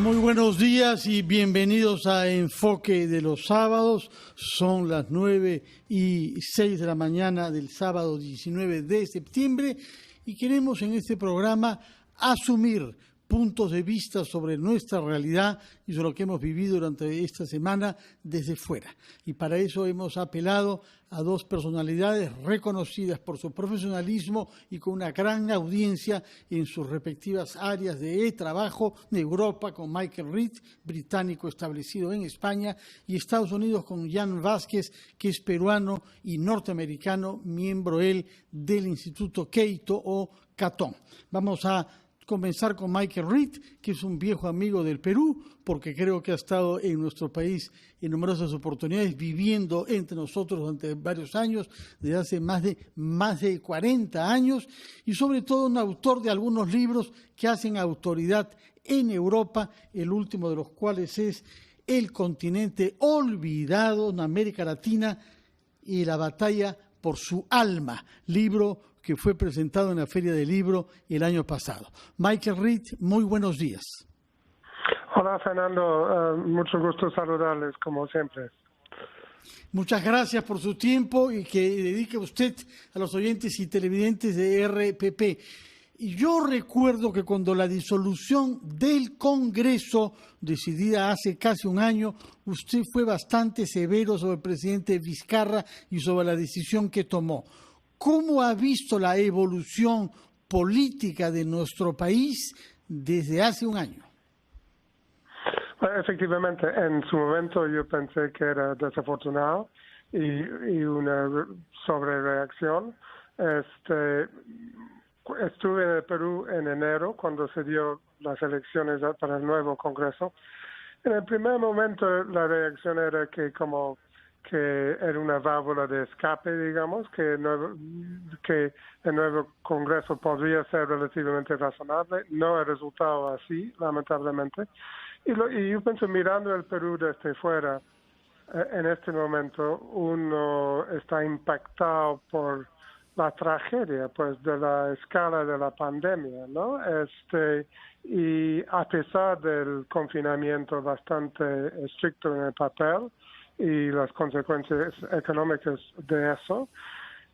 Muy buenos días y bienvenidos a Enfoque de los Sábados. Son las 9:06 de la mañana del sábado 19 de septiembre y queremos en este programa asumir puntos de vista sobre nuestra realidad y sobre lo que hemos vivido durante esta semana desde fuera. Y para eso hemos apelado a dos personalidades reconocidas por su profesionalismo y con una gran audiencia en sus respectivas áreas de trabajo, de Europa con Michael Reed, británico establecido en España, y Estados Unidos con Jan Vázquez, que es peruano y norteamericano, miembro él del Instituto Cato o Catón. Vamos a comenzar con Michael Reed, que es un viejo amigo del Perú, porque creo que ha estado en nuestro país en numerosas oportunidades, viviendo entre nosotros durante varios años, desde hace más de 40 años, y sobre todo un autor de algunos libros que hacen autoridad en Europa, el último de los cuales es El continente olvidado en América Latina y la batalla por su alma, libro que fue presentado en la Feria del Libro el año pasado. Michael Reed, muy buenos días. Hola, Fernando. Mucho gusto saludarles, como siempre. Muchas gracias por su tiempo y que dedique usted a los oyentes y televidentes de RPP. Y yo recuerdo que cuando la disolución del Congreso, decidida hace casi un año, usted fue bastante severo sobre el presidente Vizcarra y sobre la decisión que tomó. ¿Cómo ha visto la evolución política de nuestro país desde hace un año? Efectivamente, en su momento yo pensé que era desafortunado y una sobrereacción. Estuve en el Perú en enero cuando se dio las elecciones para el nuevo Congreso. En el primer momento la reacción era que era una válvula de escape, digamos, que el nuevo Congreso podría ser relativamente razonable. No ha resultado así, lamentablemente. Y yo pienso, mirando el Perú desde fuera, en este momento uno está impactado por la tragedia, pues, de la escala de la pandemia, ¿no? Y a pesar del confinamiento bastante estricto en el papel y las consecuencias económicas de eso,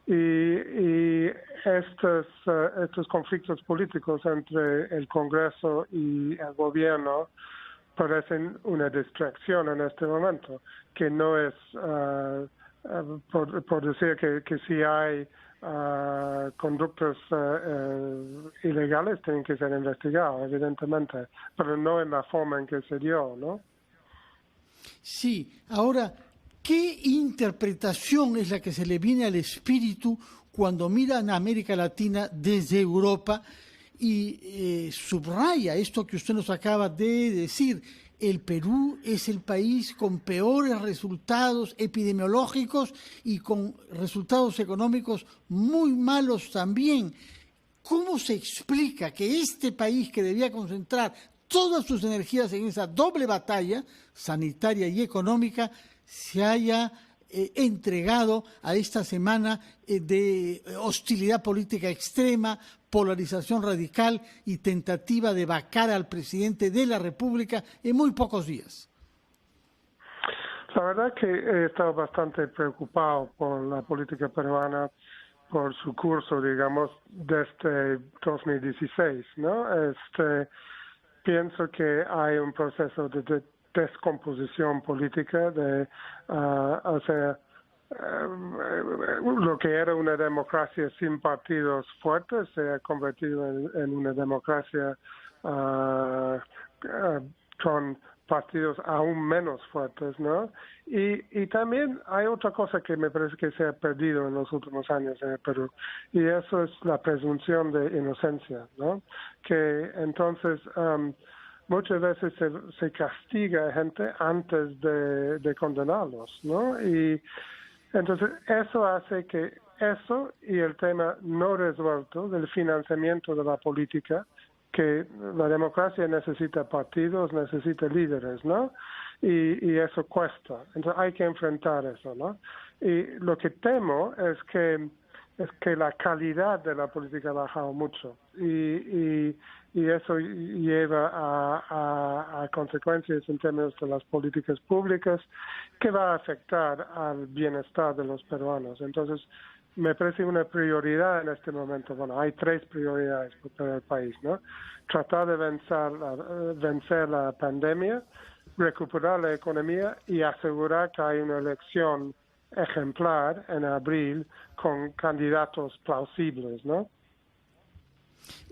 y estos conflictos políticos entre el Congreso y el gobierno parecen una distracción en este momento, que no es, por decir que si hay conductas ilegales tienen que ser investigados, evidentemente, pero no en la forma en que se dio, ¿no? Sí, ahora, ¿qué interpretación es la que se le viene al espíritu cuando miran a América Latina desde Europa y subraya esto que usted nos acaba de decir? El Perú es el país con peores resultados epidemiológicos y con resultados económicos muy malos también. ¿Cómo se explica que este país, que debía concentrar todas sus energías en esa doble batalla, sanitaria y económica, se haya entregado a esta semana de hostilidad política extrema, polarización radical y tentativa de vacar al presidente de la República en muy pocos días? La verdad que he estado bastante preocupado por la política peruana, por su curso, digamos, desde 2016, ¿no? Pienso que hay un proceso de descomposición política, lo que era una democracia sin partidos fuertes se ha convertido en una democracia con partidos aún menos fuertes, ¿no? Y también hay otra cosa que me parece que se ha perdido en los últimos años en el Perú, y eso es la presunción de inocencia, ¿no? Que entonces muchas veces se castiga a gente antes de condenarlos, ¿no? Y entonces eso hace que eso y el tema no resuelto del financiamiento de la política, que la democracia necesita partidos, necesita líderes, ¿no? Y eso cuesta. Entonces hay que enfrentar eso, ¿no? Y lo que temo es que la calidad de la política ha bajado mucho y y eso lleva a consecuencias en términos de las políticas públicas que va a afectar al bienestar de los peruanos. Entonces, me parece una prioridad en este momento. Bueno, hay 3 prioridades para el país, ¿no? Tratar de vencer la pandemia, recuperar la economía y asegurar que hay una elección ejemplar en abril con candidatos plausibles, ¿no?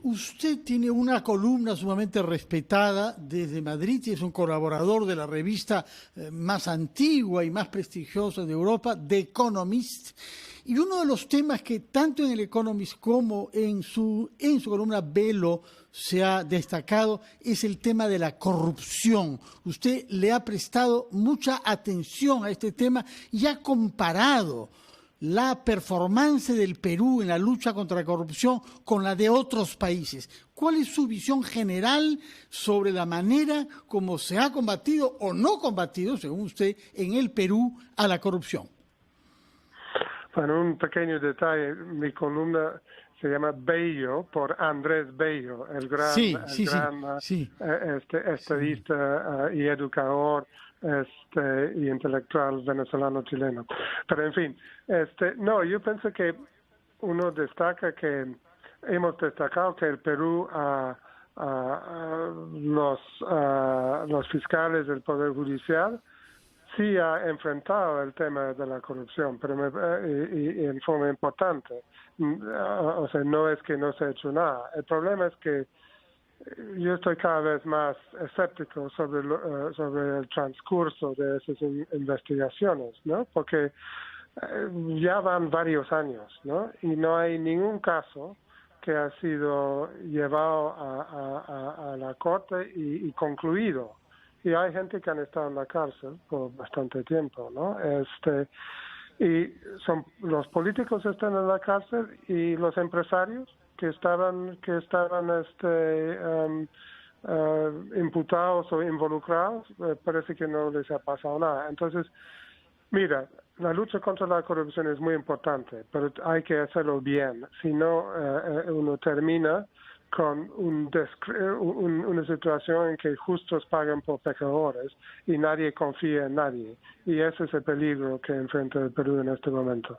Usted tiene una columna sumamente respetada desde Madrid y es un colaborador de la revista más antigua y más prestigiosa de Europa, The Economist. Y uno de los temas que tanto en el Economist como en su columna Velo se ha destacado es el tema de la corrupción. Usted le ha prestado mucha atención a este tema y ha comparado la performance del Perú en la lucha contra la corrupción con la de otros países. ¿Cuál es su visión general sobre la manera como se ha combatido o no combatido, según usted, en el Perú a la corrupción? Bueno, un pequeño detalle, mi columna se llama Bello por Andrés Bello, el gran estadista y educador y intelectual venezolano chileno. Pero en fin, no, yo pienso que uno destaca que hemos destacado que el Perú los fiscales del Poder Judicial sí ha enfrentado el tema de la corrupción, pero y en forma importante. O sea, no es que no se ha hecho nada. El problema es que yo estoy cada vez más escéptico sobre el transcurso de esas investigaciones, ¿no? Porque ya van varios años, ¿no? Y no hay ningún caso que ha sido llevado a la corte y concluido. Y hay gente que han estado en la cárcel por bastante tiempo, ¿no? Y los políticos están en la cárcel y los empresarios que estaban imputados o involucrados, parece que no les ha pasado nada. Entonces, mira, la lucha contra la corrupción es muy importante, pero hay que hacerlo bien. Si no, uno termina con una situación en que justos pagan por pecadores y nadie confía en nadie. Y ese es el peligro que enfrenta el Perú en este momento.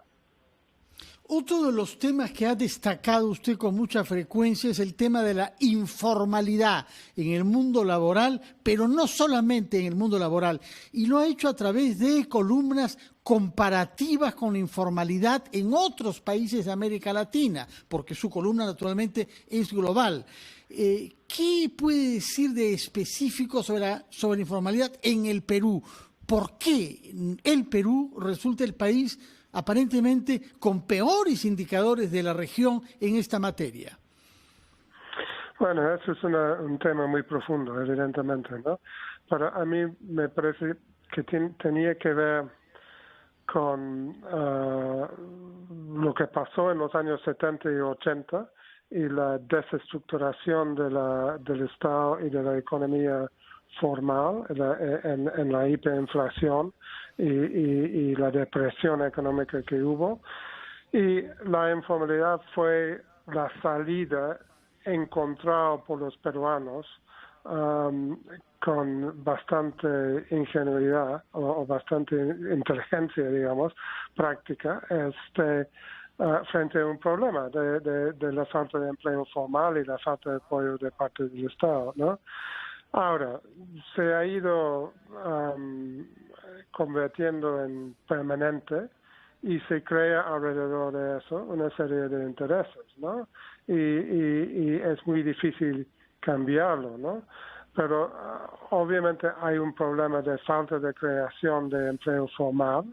Otro de los temas que ha destacado usted con mucha frecuencia es el tema de la informalidad en el mundo laboral, pero no solamente en el mundo laboral, y lo ha hecho a través de columnas comparativas con la informalidad en otros países de América Latina, porque su columna naturalmente es global. ¿Qué puede decir de específico sobre la informalidad en el Perú? ¿Por qué el Perú resulta el país aparentemente con peores indicadores de la región en esta materia? Bueno, eso es un tema muy profundo, evidentemente, ¿no? Pero a mí me parece que tenía que ver con lo que pasó en los años 70 y 80 y la desestructuración del Estado y de la economía formal en la hiperinflación y la depresión económica que hubo. Y la informalidad fue la salida encontrada por los peruanos con bastante ingenuidad o bastante inteligencia, digamos, práctica, frente a un problema de la falta de empleo formal y la falta de apoyo de parte del Estado, ¿no? Ahora, se ha ido convirtiendo en permanente y se crea alrededor de eso una serie de intereses, ¿no? Y es muy difícil cambiarlo, ¿no? Pero obviamente hay un problema de falta de creación de empleo formal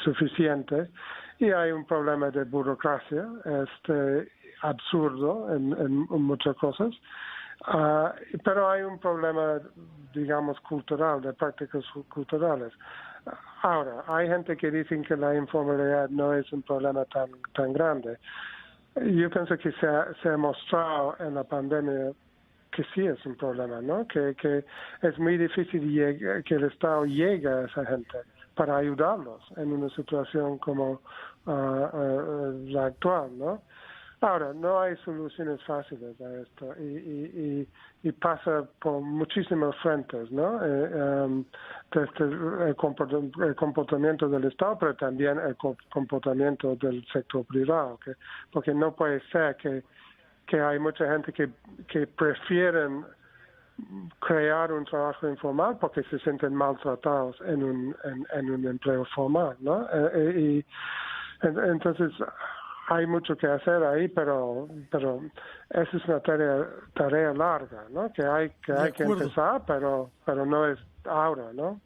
suficiente y hay un problema de burocracia absurdo en muchas cosas. Pero hay un problema, digamos, cultural, de prácticas culturales. Ahora, hay gente que dice que la informalidad no es un problema tan grande. Yo pienso que se ha mostrado en la pandemia que sí es un problema, ¿no? Que es muy difícil que el Estado llegue a esa gente para ayudarlos en una situación como la actual, ¿no? Ahora, no hay soluciones fáciles a esto y pasa por muchísimos frentes, ¿no? Desde el comportamiento del Estado, pero también el comportamiento del sector privado, porque no puede ser que hay mucha gente que prefieren crear un trabajo informal porque se sienten maltratados en un empleo formal, ¿no? Y entonces hay mucho que hacer ahí, pero esa es una tarea larga, ¿no? Que hay que empezar, pero no es ahora, ¿no?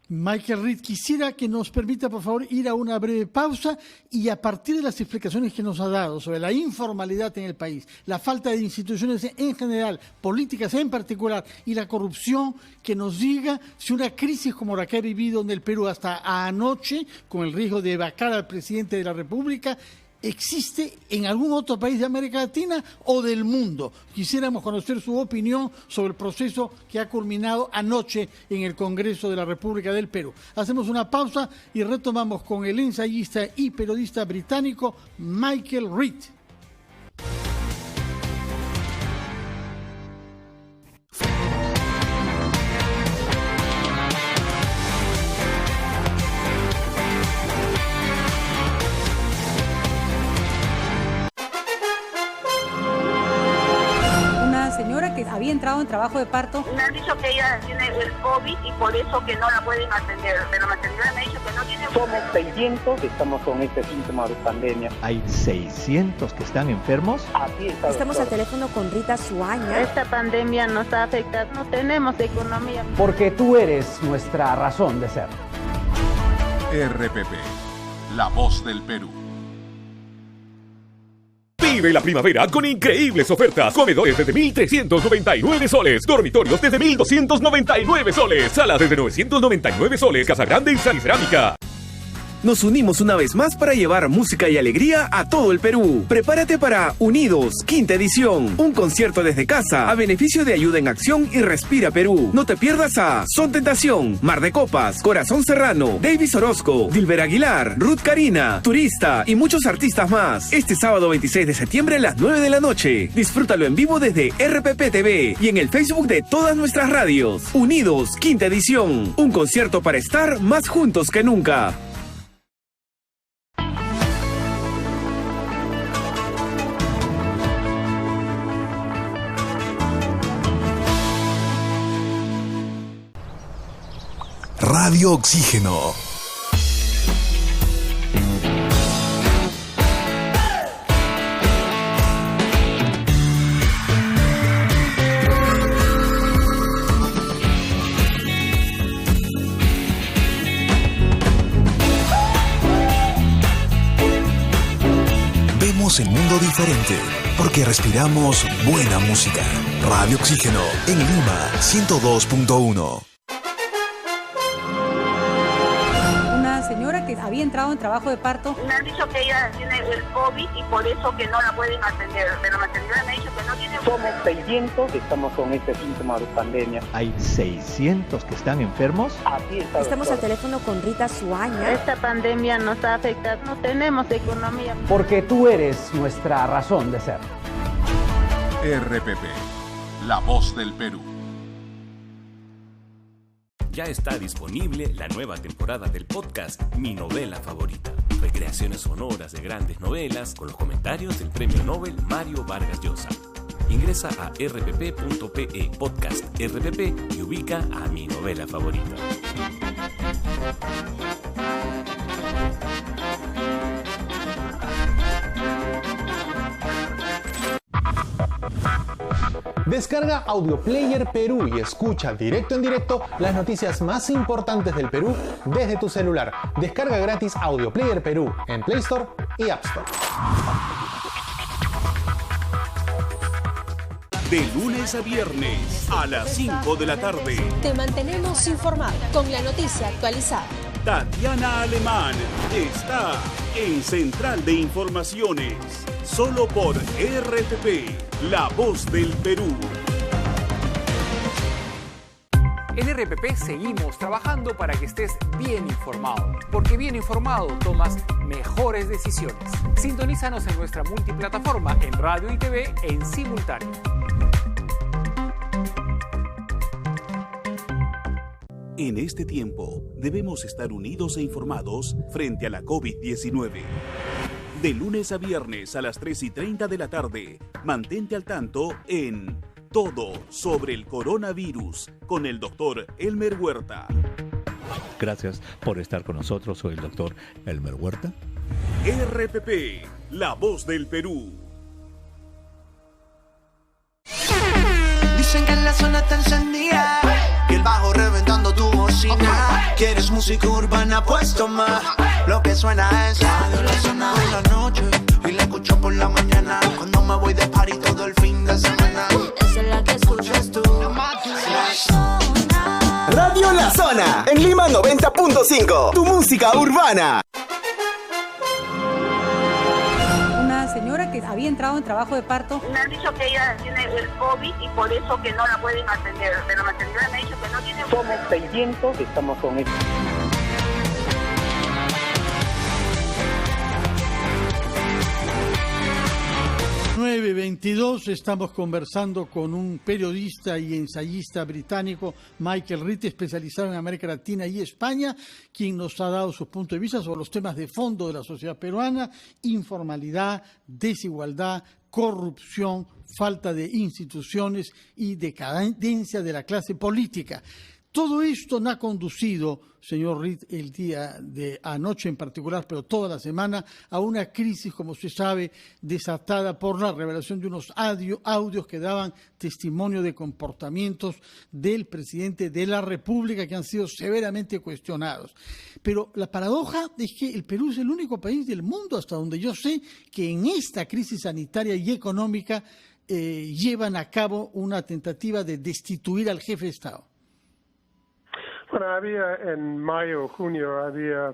Michael Reed, quisiera que nos permita, por favor, ir a una breve pausa y a partir de las explicaciones que nos ha dado sobre la informalidad en el país, la falta de instituciones en general, políticas en particular y la corrupción, que nos diga si una crisis como la que ha vivido en el Perú hasta anoche, con el riesgo de vacar al presidente de la República, existe en algún otro país de América Latina o del mundo. Quisiéramos conocer su opinión sobre el proceso que ha culminado anoche en el Congreso de la República del Perú. Hacemos una pausa y retomamos con el ensayista y periodista británico Michael Reed. Que había entrado en trabajo de parto. Me han dicho que ella tiene el COVID y por eso que no la pueden atender. De la maternidad me ha dicho que no tiene... Somos 600 que estamos con este síntoma de pandemia. ¿Hay 600 que están enfermos? Así está. Estamos al teléfono con Rita Suaña. Esta pandemia nos ha afectado. No tenemos economía. Porque tú eres nuestra razón de ser. RPP, la voz del Perú. Vive la primavera con increíbles ofertas. Comedores desde 1.399 soles. Dormitorios desde 1.299 soles. Salas desde 999 soles. Casa Grande y Sal y Cerámica. Nos unimos una vez más para llevar música y alegría a todo el Perú. Prepárate para Unidos, quinta edición. Un concierto desde casa a beneficio de Ayuda en Acción y Respira Perú. No te pierdas a Son Tentación, Mar de Copas, Corazón Serrano, Davis Orozco, Dilber Aguilar, Ruth Karina, Turista y muchos artistas más. Este sábado 26 de septiembre a las 9 de la noche. Disfrútalo en vivo desde RPP TV y en el Facebook de todas nuestras radios. Unidos, quinta edición. Un concierto para estar más juntos que nunca. Radio Oxígeno. Vemos el mundo diferente porque respiramos buena música. Radio Oxígeno en Lima 102.1. Que había entrado en trabajo de parto. Me han dicho que ella tiene el COVID y por eso que no la pueden atender. De la maternidad me ha dicho que no tiene... Somos 600 que estamos con este síntoma de pandemia. ¿Hay 600 que están enfermos? Así está. Estamos al teléfono con Rita Suaña. Esta pandemia nos ha afectado. No tenemos economía. Porque tú eres nuestra razón de ser. RPP, la voz del Perú. Ya está disponible la nueva temporada del podcast Mi Novela Favorita. Recreaciones sonoras de grandes novelas con los comentarios del Premio Nobel Mario Vargas Llosa. Ingresa a rpp.pe podcast RPP y ubica a Mi Novela Favorita. Descarga Audio Player Perú y escucha directo en directo las noticias más importantes del Perú desde tu celular. Descarga gratis Audio Player Perú en Play Store y App Store. De lunes a viernes a las 5 de la tarde. Te mantenemos informado con la noticia actualizada. Tatiana Alemán está en Central de Informaciones. Solo por RPP, la voz del Perú. En RPP seguimos trabajando para que estés bien informado, porque bien informado tomas mejores decisiones. Sintonízanos en nuestra multiplataforma en radio y TV en simultáneo. En este tiempo debemos estar unidos e informados frente a la COVID-19. De lunes a viernes a las 3:30 de la tarde, mantente al tanto en Todo sobre el coronavirus con el doctor Elmer Huerta. Gracias por estar con nosotros. Soy el doctor Elmer Huerta. RPP, la voz del Perú. Dicen que en la zona está encendida y el bajo reventando tu bocina. ¿Quieres música urbana? Pues toma. Lo que suena es Radio La Zona en la noche y la escucho por la mañana. Cuando me voy de party todo el fin de semana. Esa es la que escuchas tú. Radio La Zona en Lima 90.5. Tu música urbana. Una señora que había entrado en trabajo de parto. Me han dicho que ella tiene el COVID y por eso que no la pueden atender. De la maternidad me ha dicho que no tiene... Somos 600 que estamos con esto. Estamos conversando con un periodista y ensayista británico, Michael Ritt, especializado en América Latina y España, quien nos ha dado sus puntos de vista sobre los temas de fondo de la sociedad peruana: informalidad, desigualdad, corrupción, falta de instituciones y decadencia de la clase política. Todo esto no ha conducido, señor Ritt, el día de anoche en particular, pero toda la semana, a una crisis, como se sabe, desatada por la revelación de unos audios que daban testimonio de comportamientos del presidente de la República que han sido severamente cuestionados. Pero la paradoja es que el Perú es el único país del mundo, hasta donde yo sé, que en esta crisis sanitaria y económica llevan a cabo una tentativa de destituir al jefe de Estado. Bueno, había en mayo, junio, había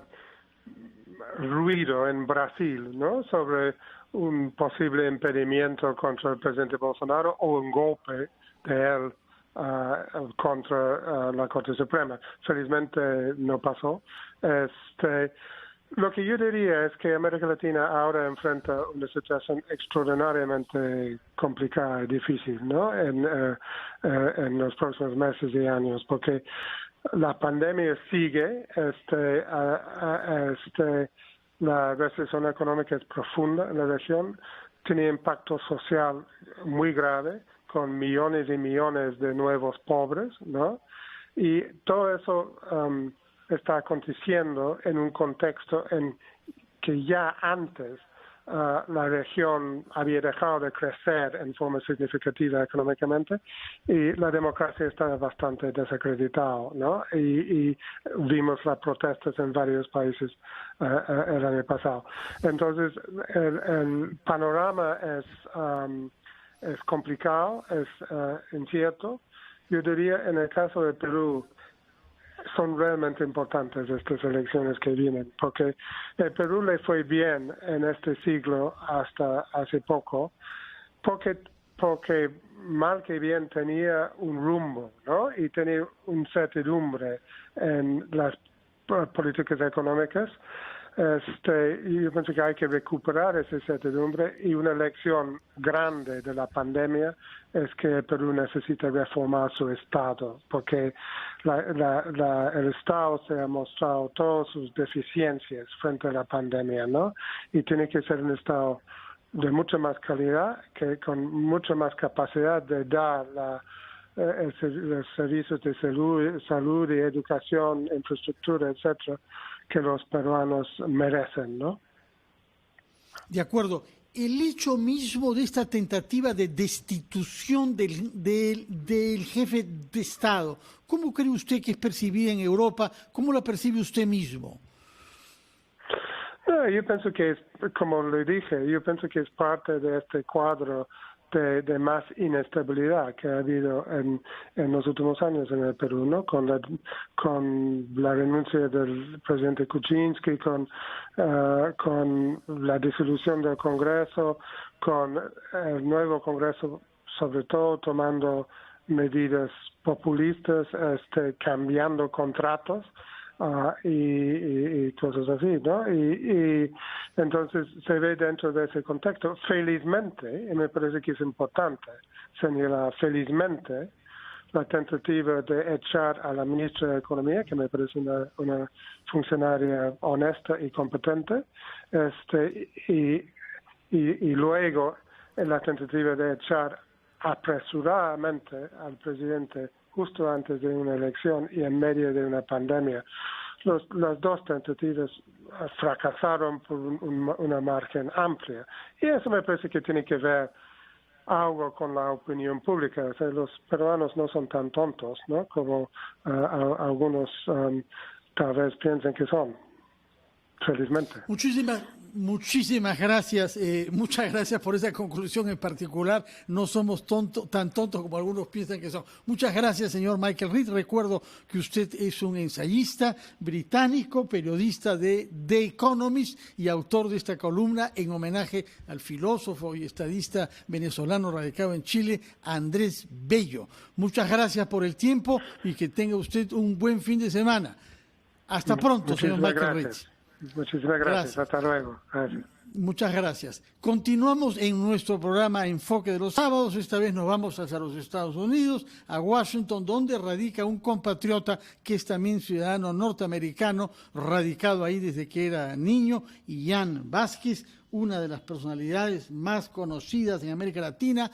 ruido en Brasil, ¿no?, sobre un posible impedimento contra el presidente Bolsonaro o un golpe de él contra la Corte Suprema. Felizmente no pasó. Lo que yo diría es que América Latina ahora enfrenta una situación extraordinariamente complicada y difícil, ¿no?, en los próximos meses y años, porque la pandemia sigue, la recesión económica es profunda en la región, tiene impacto social muy grave, con millones y millones de nuevos pobres, ¿no? Y todo eso está aconteciendo en un contexto en que ya antes la región había dejado de crecer en forma significativa económicamente y la democracia estaba bastante desacreditada, ¿no? Y vimos las protestas en varios países el año pasado. Entonces, el panorama es complicado, es incierto. Yo diría, en el caso de Perú, son realmente importantes estas elecciones que vienen, porque el Perú le fue bien en este siglo hasta hace poco, porque mal que bien tenía un rumbo, ¿no? Y tenía una certidumbre en las políticas económicas. Yo pienso que hay que recuperar esa certidumbre, y una lección grande de la pandemia es que el Perú necesita reformar su Estado, porque el Estado se ha mostrado todas sus deficiencias frente a la pandemia, ¿no? Y tiene que ser un Estado de mucha más calidad, que con mucha más capacidad de dar los servicios de salud y educación, infraestructura, etcétera, que los peruanos merecen, ¿no? De acuerdo. El hecho mismo de esta tentativa de destitución del jefe de Estado, ¿cómo cree usted que es percibida en Europa? ¿Cómo la percibe usted mismo? No, yo pienso que es, como le dije, yo pienso que es parte de este cuadro de más inestabilidad que ha habido en los últimos años en el Perú, ¿no? Con la renuncia del presidente Kuczynski, con la disolución del Congreso, con el nuevo Congreso, sobre todo tomando medidas populistas, cambiando contratos y cosas así, ¿no? Y entonces se ve dentro de ese contexto, felizmente, y me parece que es importante señalar felizmente, la tentativa de echar a la ministra de Economía, que me parece una funcionaria honesta y competente, y luego la tentativa de echar apresuradamente al presidente justo antes de una elección y en medio de una pandemia. Las dos tentativas fracasaron por una margen amplia. Y eso me parece que tiene que ver algo con la opinión pública. O sea, los peruanos no son tan tontos, ¿no?, como algunos tal vez piensan que son, felizmente. Muchísimas gracias. Muchas gracias por esa conclusión en particular. No somos tan tontos como algunos piensan que son. Muchas gracias, señor Michael Reed. Recuerdo que usted es un ensayista británico, periodista de The Economist y autor de esta columna en homenaje al filósofo y estadista venezolano radicado en Chile, Andrés Bello. Muchas gracias por el tiempo y que tenga usted un buen fin de semana. Hasta pronto, señor Michael Reed. Muchísimas gracias. Hasta luego. Gracias. Muchas gracias. Continuamos en nuestro programa Enfoque de los Sábados. Esta vez nos vamos hacia los Estados Unidos, a Washington, donde radica un compatriota que es también ciudadano norteamericano, radicado ahí desde que era niño, Ian Vázquez, una de las personalidades más conocidas en América Latina,